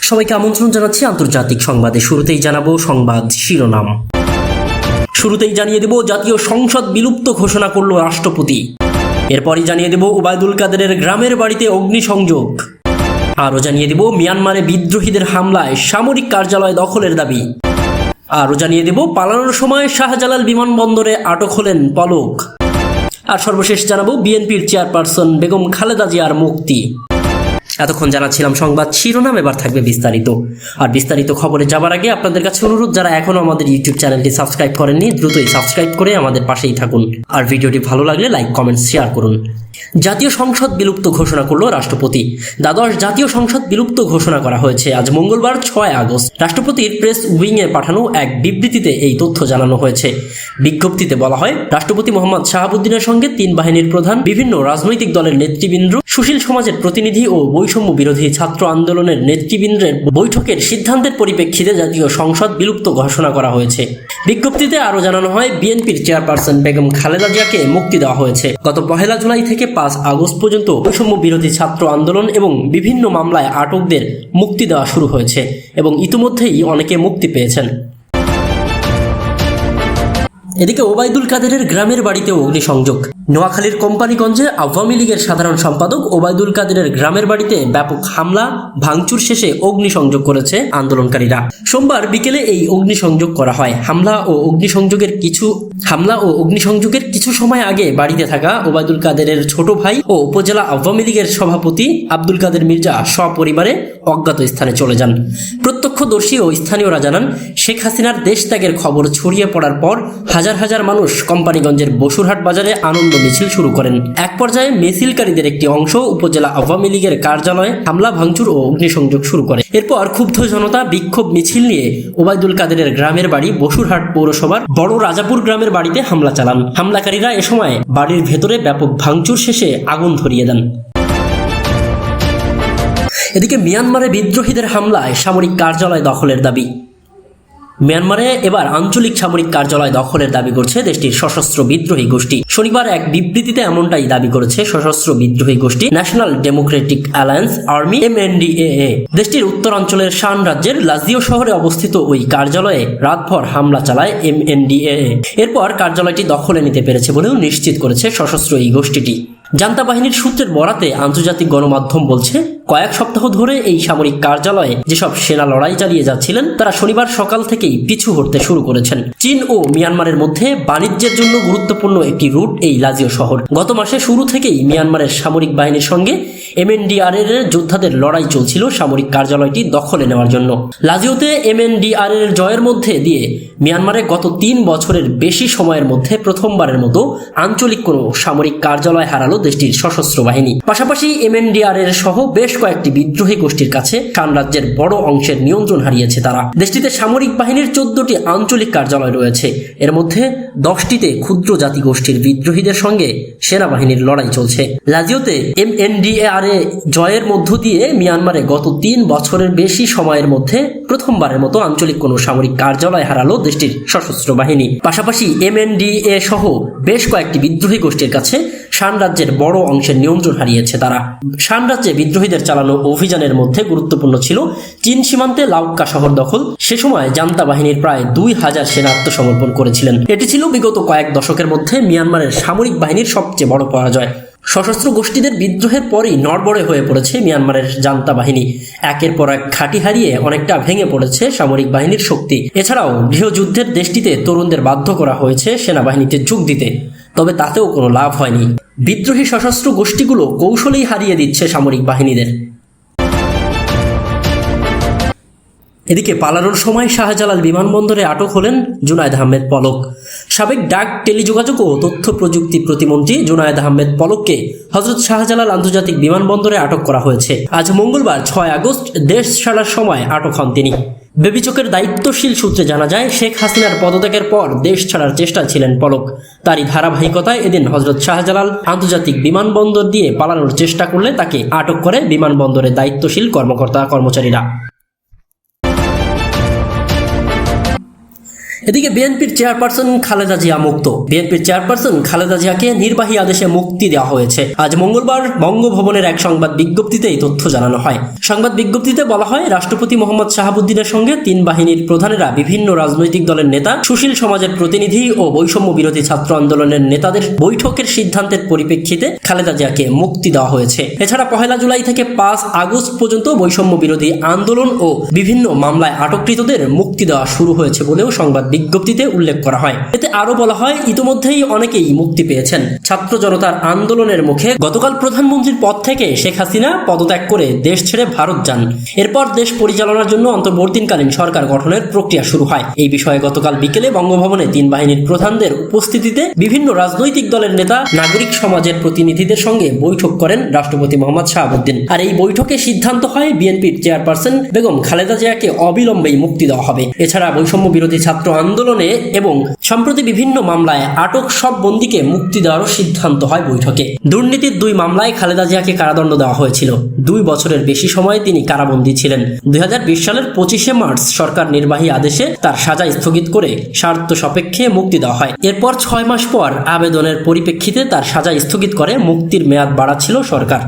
সবাইকে আমন্ত্রণ জানাচ্ছি আন্তর্জাতিক সংবাদে। শুরুতেই জানাবো সংবাদ শিরোনাম। শুরুতেই জানিয়ে দেব জাতীয় সংসদ বিলুপ্ত ঘোষণা করল রাষ্ট্রপতি। এরপরই জানিয়ে দেব ওবায়দুল কাদেরের গ্রামের বাড়িতে অগ্নিসংযোগ। আরও জানিয়ে দেব মিয়ানমারে বিদ্রোহীদের হামলায় সামরিক কার্যালয় দখলের দাবি। আরও জানিয়ে দেব পালানোর সময় শাহজালাল বিমানবন্দরে আটক হলেন পলক। আর সর্বশেষ জানাবো বিএনপির চেয়ারপারসন বেগম খালেদা জিয়ার মুক্তি। এতক্ষণ জানাচ্ছিলাম সংবাদ শিরোনাম, এবার থাকবে বিস্তারিত। আর বিস্তারিত খবরে যাবার আগে আপনাদের কাছে অনুরোধ, যারা এখনো আমাদের ইউটিউব চ্যানেলটি সাবস্ক্রাইব করেননি দ্রুতই সাবস্ক্রাইব করে আমাদের পাশেই থাকুন। আর ভিডিওটি ভালো লাগলে লাইক কমেন্ট শেয়ার করুন। জাতীয় সংসদ বিলুপ্ত ঘোষণা করল রাষ্ট্রপতি। দ্বাদশ জাতীয় সংসদ বিলুপ্ত ঘোষণা করা হয়েছে আজ মঙ্গলবার 6 আগস্ট। রাষ্ট্রপতির প্রেস উইংয়ে পাঠানো এক বিবৃতিতে এই তথ্য জানানো হয়েছে। বিজ্ঞপ্তিতে বলা হয়, রাষ্ট্রপতি মোহাম্মদ শাহাবুদ্দিনের সঙ্গে 3 বাহিনীর প্রধান, বিভিন্ন রাজনৈতিক দলের নেতৃবৃন্দ, সুশীল সমাজের প্রতিনিধি ও বৈষম্য বিরোধী ছাত্র আন্দোলনের নেতৃবৃন্দের বৈঠকের সিদ্ধান্তের পরিপ্রেক্ষিতে জাতীয় সংসদ বিলুপ্ত ঘোষণা করা হয়েছে। বিজ্ঞপ্তিতে আরও জানানো হয়, বিএনপির চেয়ারপারসন বেগম খালেদা জিয়াকে মুক্তি দেওয়া হয়েছে। গত 1 জুলাই থেকে 5 আগস্ট পর্যন্ত বৈষম্য বিরোধী ছাত্র আন্দোলন এবং বিভিন্ন মামলায় আটকদের মুক্তি দেওয়া শুরু হয়েছে এবং ইতিমধ্যেই অনেকে মুক্তি পেয়েছেন। এদিকে ওবায়দুল কাদেরের গ্রামের বাড়িতেও অগ্নিসংযোগ। নোয়াখালীর কোম্পানিগঞ্জে আওয়ামী লীগের সাধারণ সম্পাদক ওবায়দুল কাদেরের গ্রামের বাড়িতে ব্যাপক হামলা ভাঙচুর শেষে অগ্নিসংযোগ করেছে আন্দোলনকারীরা। সোমবার বিকেলে এই অগ্নিসংযোগ করা হয়। হামলা ও অগ্নিসংযোগের কিছু সময় আগে বাড়িতে থাকা ওবায়দুল কাদেরের ছোট ভাই ও উপজেলা আওয়ামী লীগের সভাপতি আব্দুল কাদের মির্জা সপরিবারে অজ্ঞাত স্থানে চলে যান। প্রত্যক্ষদর্শী ও স্থানীয়রা জানান, শেখ হাসিনার দেশ ত্যাগের খবর ছড়িয়ে পড়ার পর হাজার হাজার মানুষ কোম্পানিগঞ্জের বসুরহাট বাজারে আনন্দ মিছিল শুরু করেন। এক পর্যায়ে মিছিলকারীদের একটি অংশ উপজেলা আওয়ামী লীগের কার্যালয়ে হামলা ভাঙচুর ও অগ্নিসংযোগ শুরু করে। এরপর ক্ষুব্ধ জনতা বিক্ষোভ মিছিল নিয়ে ওবায়দুল কাদেরের গ্রামের বাড়ি বসুরহাট পৌরসভার বড় রাজাপুর গ্রামের বাড়িতে হামলা চালান। হামলাকারীরা এ সময় বাড়ির ভেতরে ব্যাপক ভাঙচুর শেষে আগুন ধরিয়ে দেন। এদিকে মিয়ানমারে বিদ্রোহীদের হামলায় সামরিক কার্যালয় দখলের দাবি। মিয়ানমারে এবার আঞ্চলিক সামরিক কার্যালয় দখলের দাবি করছে দেশটির সশস্ত্র বিদ্রোহী গোষ্ঠী। শনিবার এক বিবৃতিতে এমনটাই দাবি করেছে সশস্ত্র বিদ্রোহী গোষ্ঠী national Democratic alliance army MNDAA। দেশটির উত্তরাঞ্চলের শান রাজ্যের লাজিও শহরে অবস্থিত ওই কার্যালয়ে রাতভর হামলা চালায় MNDAA। এরপর কার্যালয়টি দখলে নিতে পেরেছে বলেও নিশ্চিত করেছে সশস্ত্র এই গোষ্ঠীটি। জান্তা বাহিনীর সূত্রের বরাতে আন্তর্জাতিক গণমাধ্যম বলছে, কয়েক সপ্তাহ ধরে এই সামরিক কার্যালয়ে যেসব সেনা লড়াই চালিয়ে যাচ্ছিলেন তারা শনিবার সকাল থেকেই পিছু হটতে শুরু করেছেন। চীন ও মিয়ানমারের মধ্যে বাণিজ্যের জন্য গুরুত্বপূর্ণ একটি রুট এই লাজিও শহর। গত মাসে শুরু থেকেই মিয়ানমারের সামরিক বাহিনীর সঙ্গে MNDRA এর যোদ্ধাদের লড়াই চলছিল সামরিক কার্যালয়টি দখলে নেওয়ার জন্য। লাজিওতে MNDRA এর জয়ের মধ্যে দিয়ে মিয়ানমারে গত 3 বছরের বেশি সময়ের মধ্যে প্রথমবারের মতো আঞ্চলিক কোনো সামরিক কার্যালয় হারালো দেশটির সশস্ত্র বাহিনী। পাশাপাশি MNDRA এর সহ বেশ কয়েকটি বিদ্রোহী গোষ্ঠীর কাছে শান রাজ্যের বড় অংশের নিয়ন্ত্রণ হারিয়েছে তারা। দেশটিতে সামরিক বাহিনীর 14টি আঞ্চলিক কার্যালয় রয়েছে। এর মধ্যে 10টিতে ক্ষুদ্র জাতিগোষ্ঠীর বিদ্রোহীদের সঙ্গে সেনাবাহিনীর লড়াই চলছে। লাজিওতে MNDRA জয়ের মধ্য দিয়ে মিয়ানমারে গত 3 বছরের বেশি সময়ের মধ্যে প্রথমবারের মতো আঞ্চলিক কোনো সামরিক কার্যালয় হারালো দেশটির সশস্ত্র বাহিনী। পাশাপাশি MNDAA সহ বেশ কয়েকটি বিদ্রোহী গোষ্ঠীর কাছে শান রাজ্যের বড় অংশের নিয়ন্ত্রণ হারিয়েছে তারা। শান রাজ্যে বিদ্রোহীদের চালানো অভিযানের মধ্যে গুরুত্বপূর্ণ ছিল চীন সীমান্তে লাউক্কা শহর দখল। সে সময় জান্তা বাহিনীর প্রায় 2000 সেনা আত্মসমর্পণ করেছিলেন। এটি ছিল বিগত কয়েক দশকের মধ্যে মিয়ানমারের সামরিক বাহিনীর সবচেয়ে বড় পরাজয়। সশস্ত্র গোষ্ঠীদের বিদ্রোহের পরই নড়বড়ে হয়ে পড়েছে মিয়ানমারের জান্তা বাহিনী। একের পর এক ঘাঁটি হারিয়ে অনেকটা ভেঙে পড়েছে সামরিক বাহিনীর শক্তি। এছাড়াও গৃহযুদ্ধের দেশটিতে তরুণদের বাধ্য করা হয়েছে সেনাবাহিনীতে যোগ দিতে, তবে তাতেও কোনো লাভ হয়নি। বিদ্রোহী সশস্ত্র গোষ্ঠীগুলো কৌশলেই হারিয়ে দিচ্ছে সামরিক বাহিনীদের। এদিকে পালানোর সময় শাহজালাল বিমানবন্দরে আটক হলেন জুনায়েদ আহমেদ পলক। সাবেক ডাক, টেলিযোগাযোগ ও তথ্য প্রযুক্তি প্রতিমন্ত্রী জুনায়েদ আহমেদ পলককে হযরত শাহজালাল আন্তর্জাতিক বিমানবন্দরে আটক করা হয়েছে। আজ মঙ্গলবার 6 আগস্ট দেশ ছাড়ার সময় আটক হন তিনি। বেবিচকের দায়িত্বশীল সূত্রে জানা যায়, শেখ হাসিনার পদত্যাগের পর দেশ ছাড়ার চেষ্টা ছিলেন পলক। তারই ধারাবাহিকতায় এদিন হযরত শাহজালাল আন্তর্জাতিক বিমানবন্দর দিয়ে পালানোর চেষ্টা করলে তাকে আটক করে বিমানবন্দরের দায়িত্বশীল কর্মকর্তা কর্মচারীরা। এদিকে বিএনপির চেয়ারপারসন খালেদা জিয়া মুক্ত। বিএনপির চেয়ারপারসন খালেদা জিয়াকে নির্বাহী আদেশে মুক্তি দেওয়া হয়েছে। আজ মঙ্গলবার বঙ্গভবনের এক সংবাদ বিজ্ঞপ্তিতে এই তথ্য জানানো হয়। সংবাদ বিজ্ঞপ্তিতে বলা হয়, রাষ্ট্রপতি মোহাম্মদ শাহাবুদ্দিনের সঙ্গে 3 বাহিনীর প্রধানেরা, বিভিন্ন রাজনৈতিক দলের নেতা, সুশীল সমাজের প্রতিনিধি ও বৈষম্য বিরোধী ছাত্র আন্দোলনের নেতাদের বৈঠকের সিদ্ধান্তের পরিপ্রেক্ষিতে খালেদা জিয়াকে মুক্তি দেওয়া হয়েছে। এছাড়া 1 জুলাই থেকে 5 আগস্ট পর্যন্ত বৈষম্য বিরোধী আন্দোলন ও বিভিন্ন মামলায় আটককৃতদের মুক্তি দেওয়া শুরু হয়েছে বলেও সংবাদ বিজ্ঞপ্তিতে উল্লেখ করা হয়। এতে আরো বলা হয়, ইতিমধ্যেই অনেকেই মুক্তি পেয়েছেন। ছাত্র জনতার আন্দোলনের মুখে গতকাল প্রধানমন্ত্রীর পদ থেকে শেখ হাসিনা পদত্যাগ করে দেশ ছেড়ে ভারত যান। এরপর দেশ পরিচালনার জন্য অন্তর্বর্তীকালীন সরকার গঠনের প্রক্রিয়া শুরু হয়। এই বিষয়ে গতকাল বিকেলে বঙ্গভবনে 3 বাহিনীর প্রধানদের উপস্থিতিতে বিভিন্ন রাজনৈতিক দলের নেতা, নাগরিক সমাজের প্রতিনিধিদের সঙ্গে বৈঠক করেন রাষ্ট্রপতি মোহাম্মদ শাহাবুদ্দিন। আর এই বৈঠকে সিদ্ধান্ত হয়, বিএনপির চেয়ারপারসন বেগম খালেদা জিয়াকে অবিলম্বেই মুক্তি দেওয়া হবে। এছাড়া বৈষম্য বিরোধী ছাত্র আন্দোলনে এবং সম্প্রতি বিভিন্ন মামলায় আটক সব বন্দীকে মুক্তি দেওয়ারও সিদ্ধান্ত হয় বৈঠকে। দুর্নীতির 2 মামলায় খালেদা জিয়াকে কারাদণ্ড দেওয়া হয়েছিল। 2 বছরের বেশি সময় তিনি কারাবন্দী ছিলেন। 2020 সালের 25 মার্চ সরকার নির্বাহী আদেশে তার সাজা স্থগিত করে শর্ত সাপেক্ষে মুক্তি দেওয়া হয়। এরপর 6 মাস পর আবেদনের পরিপ্রেক্ষিতে তার সাজা স্থগিত করে মুক্তির মেয়াদ বাড়াচ্ছিল সরকার।